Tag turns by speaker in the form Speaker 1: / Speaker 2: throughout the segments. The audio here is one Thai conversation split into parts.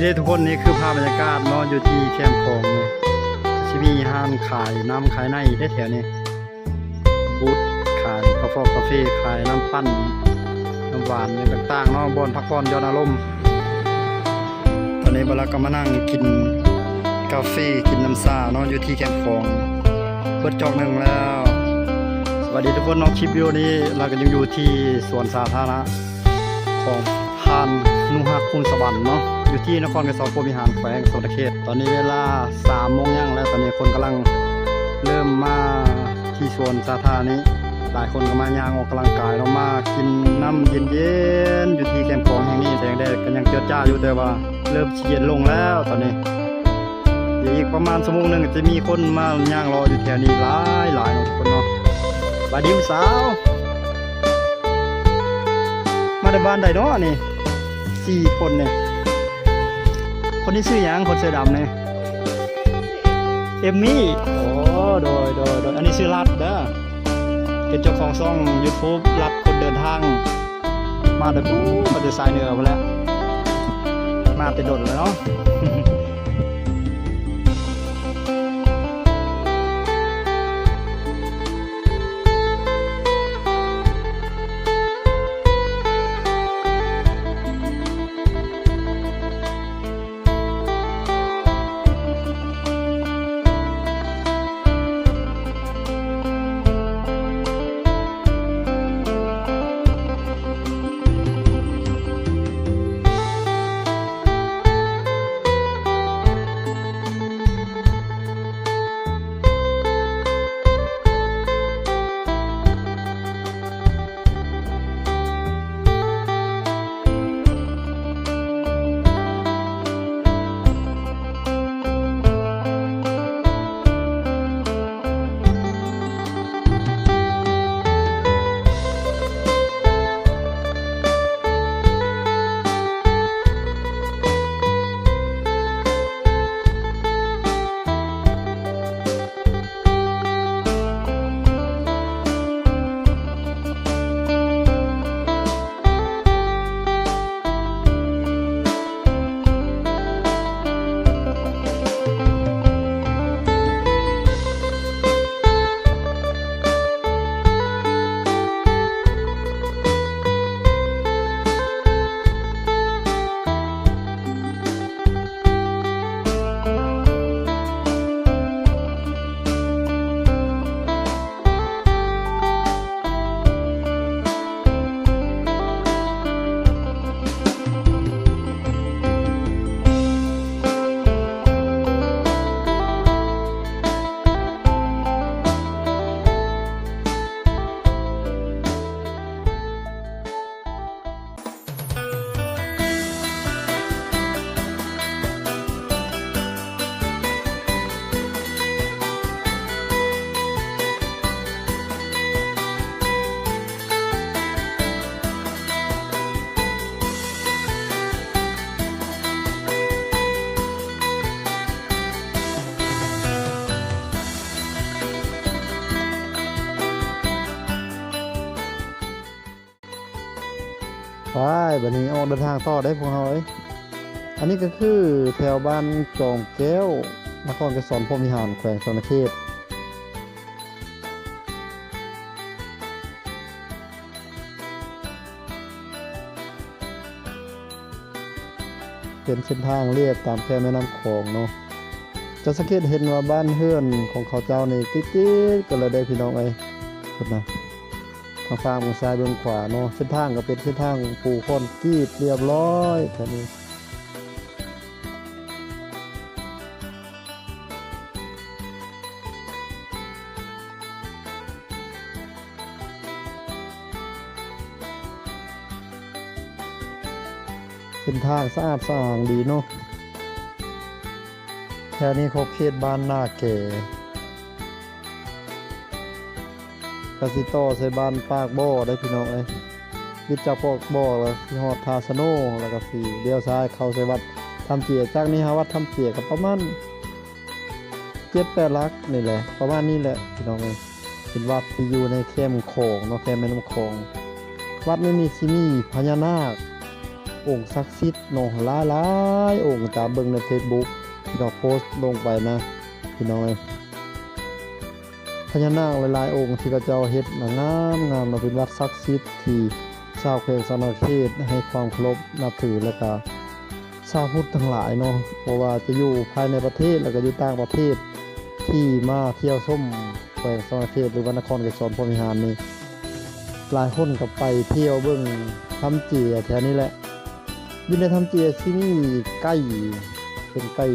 Speaker 1: ด้ทุกคนนี่คือภาพบรรยากาศเนาะอยู่ที่แคมป์ของนี่สิมีร้านขายน้ำขายในได้แถวนี้บูธขายกาแฟขายน้ำปั้นน้ำหวานอย่างต่างๆเนาะบนพักผ่อนยอดอารมณ์ตอนนี้เวลาก็มานั่งกินกาแฟกินน้ำชาเนาะอยู่ที่แคมป์ของเปิดจอกหนึ่งแล้วสวัสดีทุกคนเนาะคลิปวิดีโอนี้เราก็ยังอยู่ที่สวนสาธารณะของพานนุฮักคุณสวรรค์เนาะอยู่ที่นครกระสอบวิหารแขวงสวนเขตตอนนี้เวลา 3:00 นแล้วตอนนี้คนกำลังเริ่มมาที่สวนสาธารณะนี้หลายคนก็มาย่างออกกำลังกายเรามากินน้ำเย็นๆอยู่ที่แคมป์ของแห่งนี้แสงแดดก็ยังเจิดจ้าอยู่แต่ว่าเริ่มเย็นลงแล้วตอนนี้อีกประมาณชั่วโมงนึงจะมีคนมาย่างรออยู่แถวนี้หลายทุกคนเนาะสวัสดีสาวมาได้บ้านใดเนาะนี่4คนเนี่ยคนที่ชื่อหยังคนเสื้อดำนี่เอมมี่โอ้โดยอันนี้ชื่อรัดเด้อเป็นเจ้าของช่อง YouTube รัดคนเดินทางมาแต่มาแต่สายเหนือพุ่นแหละมาแต่ดนแล้วเนาะบัดนี้ออกเดินทางต่อได้พวกเราอันนี้ก็คือแถวบ้านจอมแก้วนครกระสอนพรหมวิหารแขวงสวนเขตเป็นเส้นทางเลียบตามแม่น้ำคลองเนาะจะสังเกตเห็นว่าบ้านเฮือนของเขาเจ้านี่ติดๆกันเลยได้พี่น้องพุ่นนะทางฝั่งซ้ายเบื้องขวาเนาะเส้นทางก็เป็นเส้นทางปูคอนกรีตเรียบร้อยแค่นี้เส้นทางสะอาดสะอ้างดีเนาะแค่นี้เขาเขตบ้านนาแก่กสิโตใส่บ้านปากบ่อได้พี่น้องวิทย์จากปากบ่อแล้วสิฮอดทาสโนแล้วก็สิเลี้ยวซ้ายเข้าใส่วัดทำเจียจากนี้หาวัดทำเจียก็ประมาณ 7-8 หลักนี่แหละประมาณนี้แหละพี่น้องเป็นวัดที่อยู่ในแคมป์โขงเนาะแคมป์แม่น้ำโขงวัดนี้สิมีพญานาค องค์ศักดิ์สิทธิ์เนาะหลายๆองค์ตามเบิ่งใน Facebook ที่เราโพสต์ลงไปนะพี่น้องเอ้ยพญานาคหลายๆองค์ที่เขาเจ้าเฮ็ดน่ะงามงามเนาะเป็นวัดศักดิ์สิทธิ์ที่ชาวแขวงสะนเขตให้ความเคารพนับถือแล้วก็ชาวพุทธทั้งหลายเนาะบ่ว่าจะอยู่ภายในประเทศแล้วก็อยู่ต่างประเทศที่มาเที่ยวชมแขวงสะนเขตหรือว่านครไกรสอนพรหมวิหารนี่หลายคนก็ไปเที่ยวเบิ่งถ้ำเจียแถวนี้แหละอยู่ในถ้ำเจียที่นี่ไก่เป็นไก่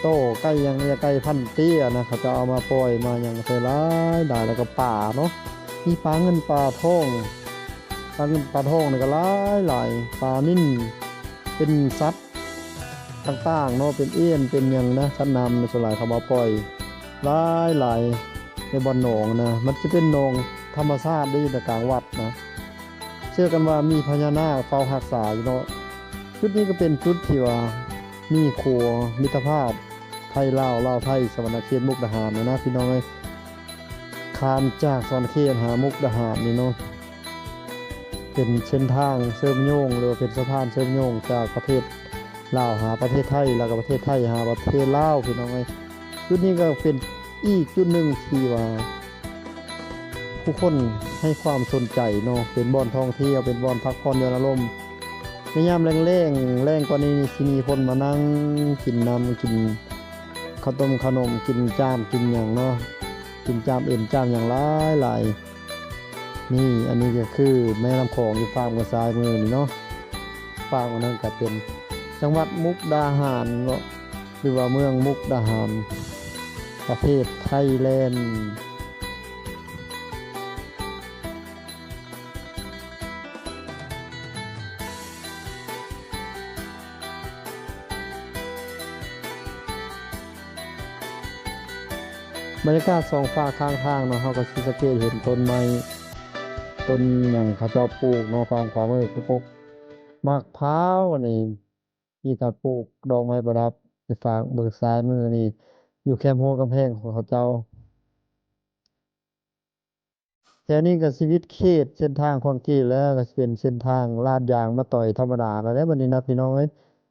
Speaker 1: โตไก่หยังเนี่ยไก่พันธุ์เตี้ยนะเขาจะเอามาปล่อยมาหยังใส่หลายได้แล้วก็ป่าเนาะมีปลาเงินปลาทองปลาเงินปลาทองนี่ก็หลายปลานิ่นเป็นสัตว์ต่างๆเนาะเป็นเอี้ยนเป็นหยังนะสัตว์น้ำในส่วนหลายเขามาปล่อยหลายในบ่อนหนองนะมันจะเป็นหนองธรรมชาติได้อยู่ในกลางวัดนะเชื่อกันว่ามีพญานาคเฝ้ารักษาอยู่เนาะจุดนี้ก็เป็นจุดที่ว่ามีครัวมิตรภาพไทยลาวไทยสวรรณเขตมุกดาหารนะพี่น้องเอ้ยข้ามจากสวรรณเขตหามุกดาหารนี่เนาะเป็นเส้นทางเชื่อมโยงหรือว่าเป็นสะพานเชื่อมโยงจากประเทศลาวหาประเทศไทยแล้วก็ประเทศไทยหาประเทศลาวพี่น้องเอ้ยจุดนี้ก็เป็นอีกจุดหนึ่งที่ว่าผู้คนให้ความสนใจเนาะเป็นบ่อนท่องเที่ยวเป็นบ่อนพักผ่อนหย่อนอารมณ์ในยามแรงกว่านี้สิมีคนมานั่งกินน้ำกินข้าวต้มขนมกินจ้ามกินหยังเนาะกินจ้ามเอ็นจ้ามอย่างหลายนี่อันนี้ก็คือแม่น้ำโขงอยู่ฝั่งซ้ายมือนี่เนาะฝั่งนั้นก็เป็นจังหวัดมุกดาหารเนาะหรือว่าเมืองมุกดาหารประเทศไทยแลนด์บรรยากาศสองฝั่งข้างทางเนาะเฮาก็สิสังเกตเห็นต้นไม้ต้นหยังเขาเจ้าปลูกเนาะฝั่งขวามือคือพวกมะพร้าวอันนี้ที่เขาปลูกดอกไม้ประดับไปฝั่งเบิ่งซ้ายมือนี่อยู่แคมป์โฮกำแพงของเขาเจ้าแถวนี้ก็ชีวิตเขตเส้นทางคอนกรีตแล้วก็สิเป็นเส้นทางลาดยางมาต่อยธรรมดาแล้วเด้บัดนี้นะพี่น้องเอ้ย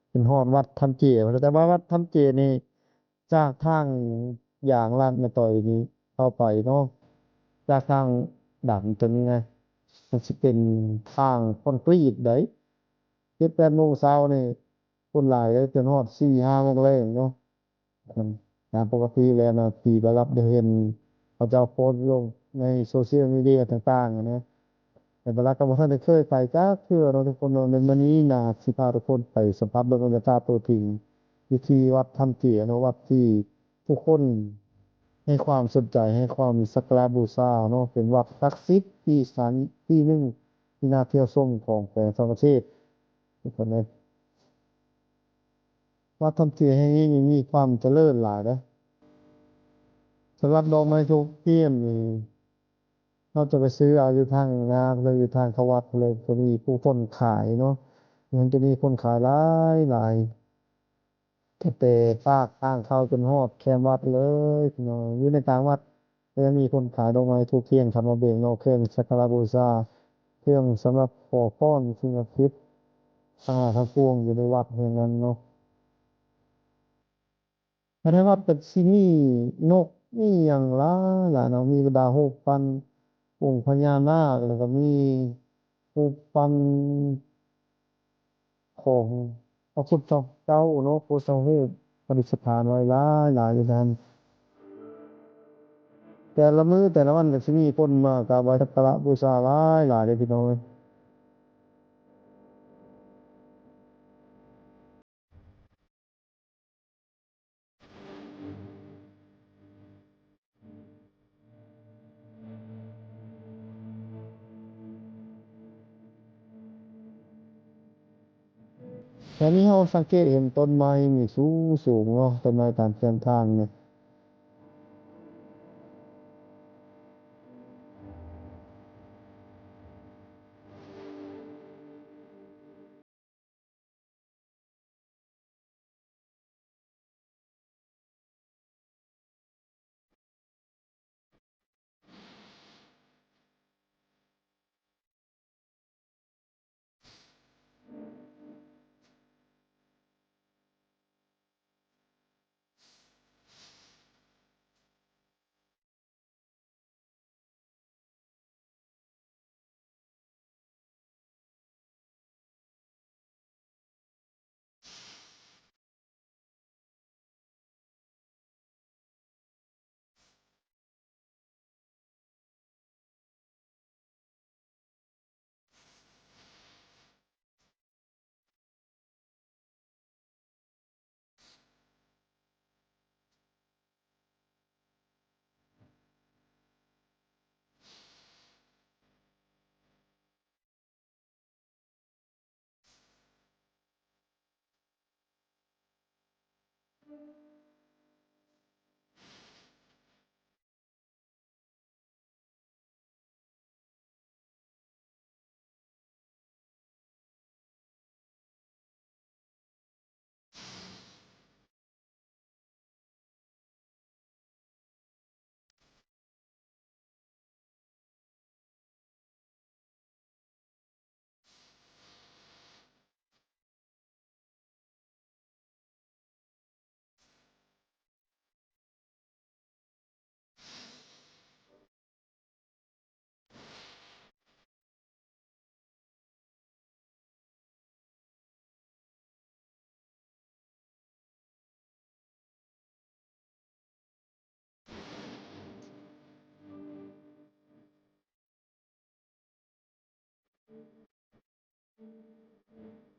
Speaker 1: เป็นฮอดวัดถ้ำเจพุ่นแต่ว่าวัดถ้ำเจนี่จากทางยางลาดมาต่อยนี่เข้าไปเนาะจากทางด่านตรงนี้ไงมันสิเป็นทางคอนกรีตได้7-8โมงเช้านี่คนหลายเลยจนฮอด4-5โมงแลงเนาะอืมตามปกติแล้วนะที่ไปรับได้เห็นเขาเจ้าโพสต์ลงในโซเชียลมีเดียต่างๆอะนะแต่เวลาก็บ่ทันได้เคยไปจักเทื่อเนาะทุกคนเนาะในมื้อนี้น่าสิพาทุกคนไปสัมผัสเบิ่งบรรยากาศตัวจริงอยู่ที่วัดถ้ำเจียเนาะวัดที่ผู้คนให้ความสนใจให้ความสักการะบูชาเนาะเป็นวัดศักดิ์สิทธิ์ที่สถานที่หนึ่งที่น่าเที่ยวชมของแขวงสะมเทศทุกคนเลยวัดถ้ำเจียแห่งนี้นี่มีความเจริญหลายเด้อสำหรับดอกไม้ทูบเทียนนี่ เราจะไปซื้อเอาอยู่ทางนาเลยอยู่ทางเขาวัดเลยจะมีผู้คนขายเนาะมันจะมีคนขายหลายแต่ภาคทางเข้าจนฮอดแคมป์วัดเลยพี่น้องอยู่ในกลางวัดก็จะมีคนขายดอกไม้ธูปเทียนขันหมากเบงเนาะเครื่องสักการะบูชาเครื่องสำหรับขอพรสิ่งศักดิ์สิทธิ์ทั้งปวงอยู่ในวัดแห่งนั้นเนาะภายในวัดก็สิมีนกมีหยังหลายเนาะมีบรรดารูปปั้นองค์พญานาคแล้วก็มีรูปปั้น ของพระพุทธเจ้าเนาะพุทธรูปประดิษฐานไว้หลายอยู่นั้นแต่ละมื้อแต่ละวันก็สิมีคนมากราบไหว้สักการะบูชาหลายเลยพี่น้องเอ้ยแต่นี้เราสังเกตเห็นต้นไม้นี่สูงเนาะต้นไม้ตามเส้นทางเนี่ย ะ